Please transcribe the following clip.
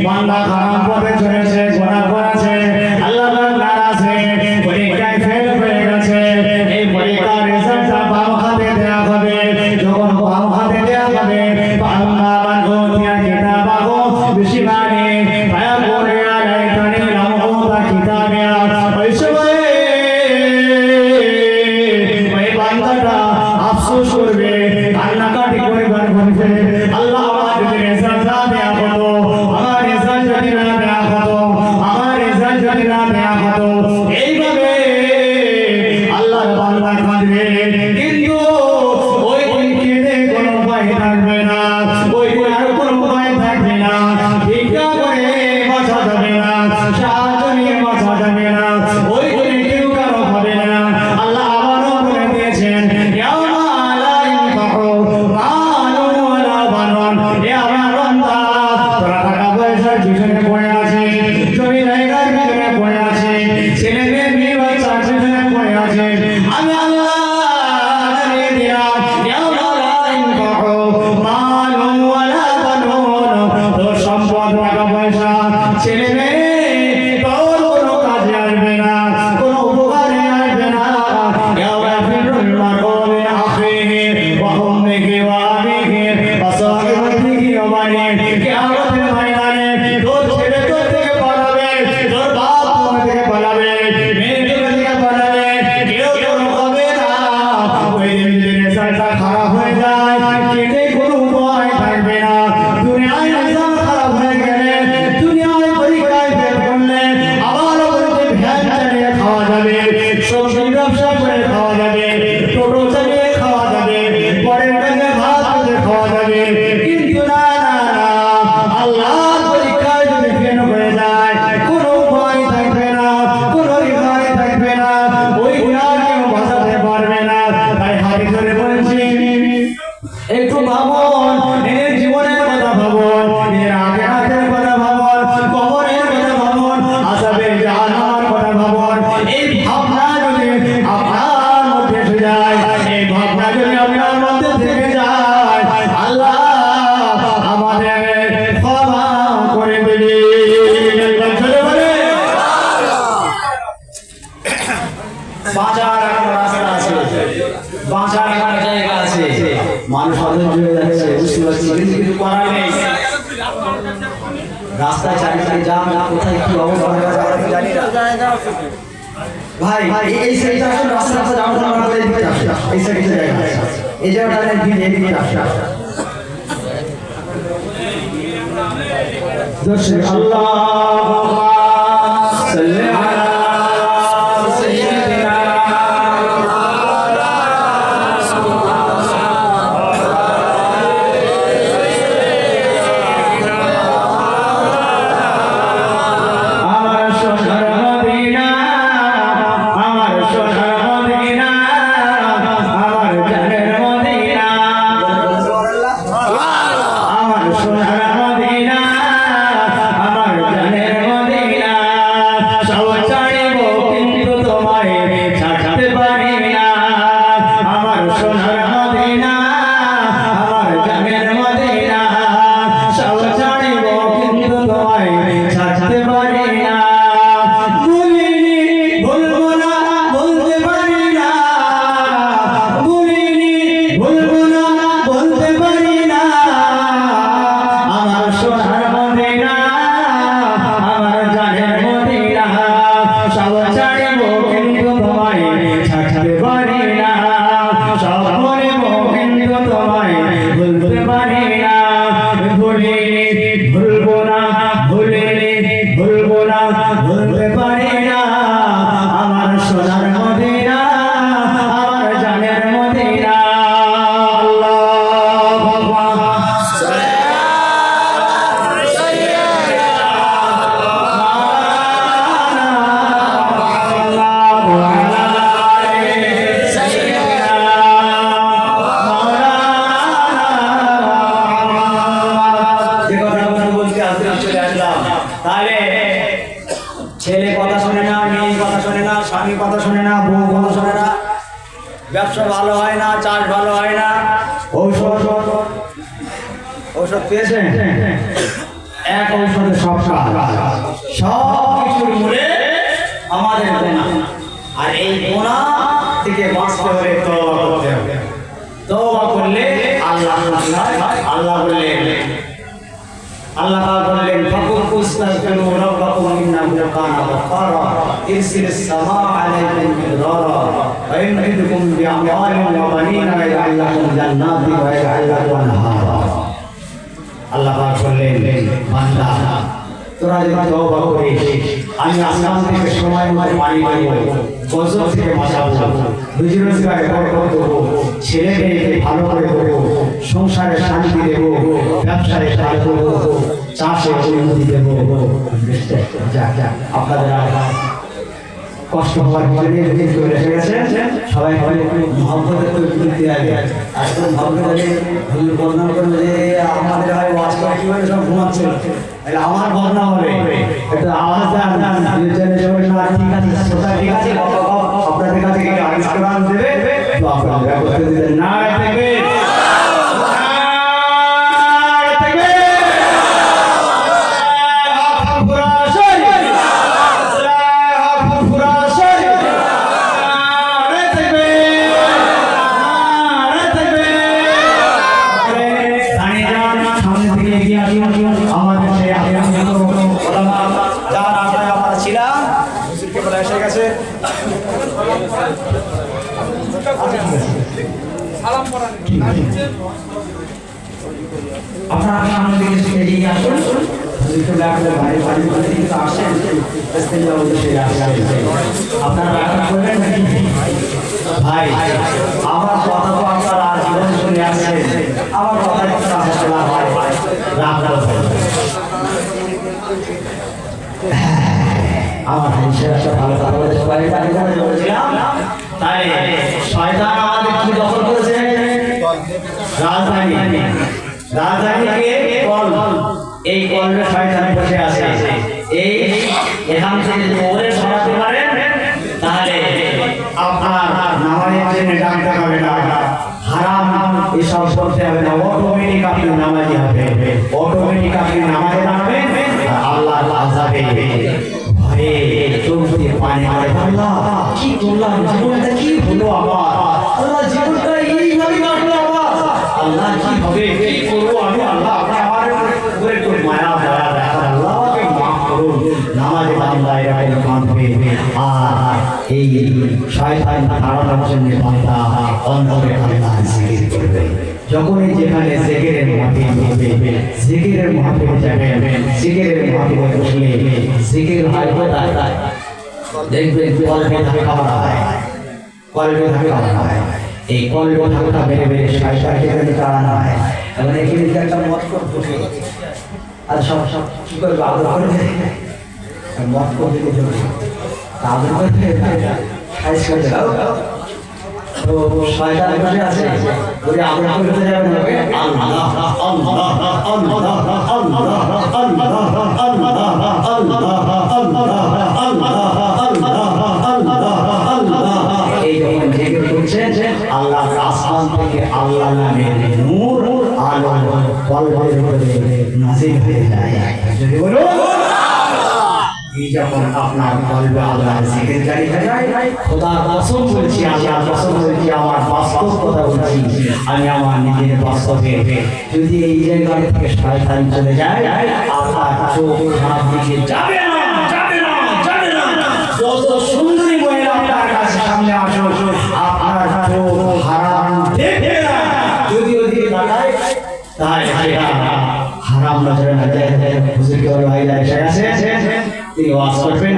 বান্দা খারাপ পথে চলেছে, গুনাহ করেছে, আল্লাহ পাক নারাজ হয়ে পরীক্ষায় ফেল হয়ে গেছে। এই পরীক্ষার রেজাল্টটা বাম হাতে দেয়া হবে। যখন বাম হাতে দেয়া হবে, বান্দা বান্দা কিতাবাহু বিশিমানি ফায়াকুনু ইয়া লাইতানি লাম উতা কিতাবিয়া। ওই সময়ে ওই বান্দাটা আফসোস করবে, কান্নাকাটি করবে, বলবে আল্লাহ আমার যদি রেজাল্ট না দেয়া হতো, আমার রেজাল্ট যদি না দেয়া হতো, আমার রেজাল্ট যদি না দেয়া হতো। এইভাবে আল্লাহর বান্দা কাঁদবে, কিন্তু ওই দিন কেঁদে কোনো উপায় থাকবে না, ওই দিন আর কোনো উপায় থাকবে না। ভিক্ষা করে বাঁচা যাবে না, সাহায্য নিয়ে বাঁচা যাবে না, ওই দিনে কেউ কারো হবে না। আল্লাহ আবারও বলে দিয়েছেন, ইয়াউমা লা ইয়ানফাউ মালুন ওয়ালা বানুন। এ আমার বান্দা, তোরা টাকা পয়সার পিছনে পড়ে আছিস, জমি জায়গার পিছনে পড়ে আছিস, ছেলে মেয়ে বাচ্চার পিছনে পড়ে আছিস। আমি আল্লাহ জানিয়ে দিলাম, ইয়াউমা লা ইয়ানফাউ মালুন ওয়ালা বানুন। তোর সম্পদ, টাকা পয়সা, ছেলে মেয়ে তোর কোনো কাজে আসবে না, কোনো উপকারে আসবে না। ইয়াউমা ইয়াফিরুল মারউ মিন আখিহি ওয়া উম্মিহি ওয়া আবিহি ওয়া সাহিবাতিহি ওয়া বানিহি। কিয়ামতের ময়দানে তোর ছেলে তোর থেকে পালাবে, তোর বাপ তোর থেকে পালাবে, মেয়ে তোর থেকে পালাবে, কেউ তোর হবে না। ওই দিন যদি রেজাল্টটা খারাপ হয়ে যায়, কেটে কোনো উপায় থাকবে না। দুনিয়ায় রেজাল্ট খারাপ হয়ে গেলে, দুনিয়ায় পরীক্ষায় ফেল করলে, আবার বলতে ভ্যান চালিয়ে খাওয়া যাবে, সবজি ব্যবসা করে খাওয়া যাবে, টোটো চালিয়ে খাওয়া যাবে, পরের কাছে ভাত খেতে খাওয়া যাবে। কিন্তু না না না, আল্লাহর পরীক্ষায় যদি ফেল হয়ে যায়, কোনো উপায় থাকবে না, কোনো রেহাই থাকবে না, ওই গুনাহ কেউ বাঁচাতে পারবে না। তাই হাতে ধরে বলছি, একটু ভাবুন, নিজের জীবনের কথা ভাবুন, নিজের আখিরাতের কথা ভাবুন, কবরের কথা ভাবুন, আযাবে জাহান্নামের কথা ভাবুন। এই ভাবনা যদি আপনার মধ্যে এসে যায়, এই ভাবনা যদি আপনার মধ্যে থেকে যায়, আল্লাহ আমাদের ক্ষমা করে দিবেন। চলে বলে বাঁচার একটা রাস্তা আছে, বাঁচার একটা জায়গা আছে। মানুষ অধৈর্য হয়ে যাচ্ছে, বুঝতে পারছি, কিন্তু কিছু করার নেই। রাস্তায় চারিদিকে জ্যাম, কোথায় কি অবস্থা হয়ে গেছে আমরা তো জানি না। ভাই এই সাইডটা আসলে রাস্তা যাবো না, আমরা এই দিকে আসি, এই সাইডে জায়গা আছে, এই জায়গাটা ভিড়, এই দিকে আসি। দর্শক আল্লাহুম্মা সাল্লি আলা সাইয়্যিদিনা আমার সোনার মদিনা, আমার সোনার মদিনা, আমার জানের মদিনা, আমার সোনার মদিনা, আমার জানের মদিনা। সব ছাড়িব কিন্তু তোমায় ছাড়তে পারি না। আমার সোনার মদিনা, আমার জানের মদিনা, সব ছাড়িব কিন্তু তোমায় ছাড়তে পারি না। ভুলিনি, ভুলবো না, বলতে পারি না, ভুলিনি, ভুলবো না, বলতে পারি না। আমার সোনার মদিনা, আমার জানের মদিনা, সব ছাড়িব কিন্তু তোমায় ছাড়তে পারি না। সব বলিব কিন্তু তোমায় ভুলতে পারি না। ভুলিনি, ভুলবো না, ভুলিনি, ভুলবো না, ভুলতে পারি না। আমার সোনার মদিনা, আমার জানের মদিনা। আল্লাহু আকবার। তাহলে ছেলে কথা শোনে না, মেয়ে কথা শোনে না, স্বামী কথা শোনে না, বউ কথা শোনে না, ব্যবসা ভালো হয় না, চাষ ভালো হয় না, ঔষধ পেয়েছেন? এক ঔষধে সব কাজ, সব কিছুর মূলে আমাদের গুনাহ। আর এই গুনাহ থেকে বাঁচতে হলে তওবা করতে হবে। তওবা করলে আল্লাহ বললেন ফাকুল কুস্তাগফিরু রাব্বাকুম ইন্নাহু কানা গাফফারা ইরসিলিস সামাআ আলাইকুম মিদরারা ওয়া ইমদিদকুম বিআমওয়ালিন ওয়া বানিনা ওয়া ইয়াজআল লাকুম জান্নাতিন ওয়া ইয়াজআল লাকুম আনহারা। আল্লাহ পাক বললেন বান্দা তোরা যদি তওবা করিস আমি আসমান থেকে সময় মতো পানি দেব, গজব থেকে বাঁচাবো, রুজি রোজগার বরকত দেবো, ছেলে মেয়েকে ভালো করে দেবো, সংসারে শান্তি দেবো, ব্যবসায় সাহায্য দেবো, চাষে উন্নতি দেবো। আপনাদের কষ্ট হওয়ার পরে চলে এসে গেছে, সবাই মহব্বতের পরিস্থিতি আগে আসলে মহব্বতের হুজুর বর্ণনা করবে যে আমাদের হয় ওয়াজ করে কিভাবে সব ঘুমাচ্ছে, তাহলে আমার বর্ণনা হবে একটু আওয়াজ দেন না, ঠিক আছে সোজা ঠিক আছে, আপনাদের কাছে কি আবিষ্কার দেবে তো আপনারা ব্যবস্থা দিবেন না থেকে আপনারা সামনে দিকে এগিয়ে আসুন, আপনারা করবেন ভাই। আমার কথা তো আপনারা জীবন শুনে আসছেন, আমার কথা আমার ভালো কথা বলেছিলাম। তাই শয়তান আমাদের কি দখল করেছে? রাজধানীকে কল, এই কলবে শয়তান বসে আছে। এই এখান থেকে যদি ওরে সরাতে পারেন তাহলে আপনার নামাজের জন্য ডাকতে হবে না, হারাম এসব করতে হবে না, অটোমেটিক আপনি নামাজি হবে, অটোমেটিক আপনি নামাজে নামবেন। আল্লাহ আযাবে ভয়ে চোখ দিয়ে পানি পড়ে, আল্লাহ কি করলাম, জীবনটা কি হলো আমার, আল্লাহ জীবনটা এইভাবে কাটলো আমার, আল্লাহ কি হবে, কি করবো আমি, আল্লাহ আপনি আমার উপরে একটু মায়া দয়া দেখান, আল্লাহ আমাকে মাফ করুন। নামাজে বান্দা এরকম কাঁদবে আর এই শয়তান তাড়ানোর জন্য বান্দা অন্তরে আল্লাহর জিকির করবে। যখনই যেখানে জিকিরের মাহফিল হবে, জিকিরের মাহফিলে যাবেন, জিকিরের মাহফিলে বসলে জিকির হয় কোথায়? দেখবেন কলবে ধাক্কা হয়, কলবে ধাক্কা হয়। এই কলবে ধাক্কা মেরে মেরে শয়তানকে তাড়ানো হয়। এবং এখানে একটা মত করতে আর সব কি করবে, আদর করবে, মত করবে, আদর করবে, খাইস করবে। তো শয়তান বসে আছে, ওরে আদর করতে যাবে না, আল্লাহ আল্লাহ আল্লাহ আল্লাহ এই যখন জিকির করছেন আল্লাহর আসমান থেকে আল্লাহ নামের নূর আলো কলবের উপরে নাযিল হয়ে যায়। যদি বলুন এই যখন আপনার কলবে আল্লাহর জিকির জারি হয়ে যায়, খোদার কসম বলছি, আল্লাহর কসম বলছি, আমার বাস্তব কথা বলছি, আমি আমার নিজের বাস্তবে যদি এই জায়গা থেকে শয়তান চলে যায় আপনার চোখ খারাপ দিকে যাবে না, যাবে না, যাবে না। যত সুন্দরী মহিলা আপনার কাছে সামনে আসো আপনার চোখ হারাম দেখবে না, যদি ওদিকে তাকায় তাহলে হারাম নজরে না যায়। হুজুর কে বলে ভাই এসে গেছে, তিনি ওয়াজ করবেন।